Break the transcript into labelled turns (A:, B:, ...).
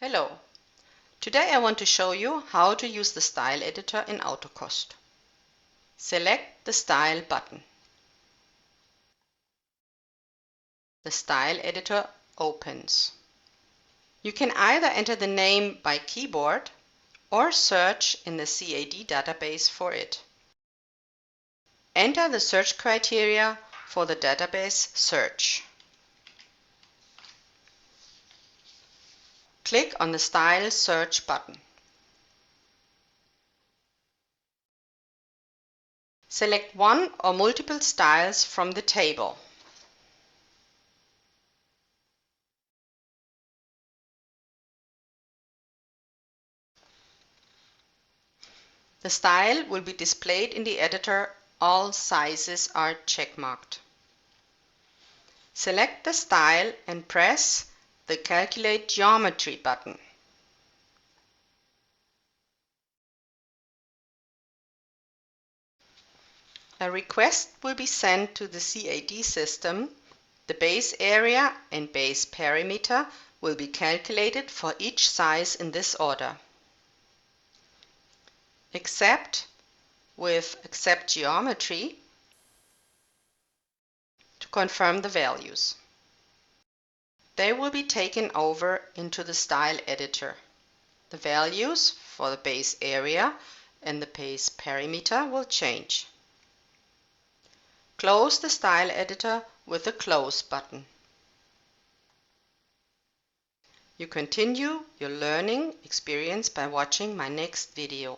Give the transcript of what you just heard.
A: Hello! Today I want to show you how to use the Style Editor in Autocost. Select the Style button. The Style Editor opens. You can either enter the name by keyboard or search in the CAD database for it. Enter the search criteria for the database search. Click on the Style Search button. Select one or multiple styles from the table. The style will be displayed in the editor. All sizes are checkmarked. Select the style and press the Calculate Geometry button. A request will be sent to the CAD system. The base area and base perimeter will be calculated for each size in this order. Accept with Accept Geometry to confirm the values. They will be taken over into the Style Editor. The values for the base area and the base perimeter will change. Close the Style Editor with the Close button. You continue your learning experience by watching my next video.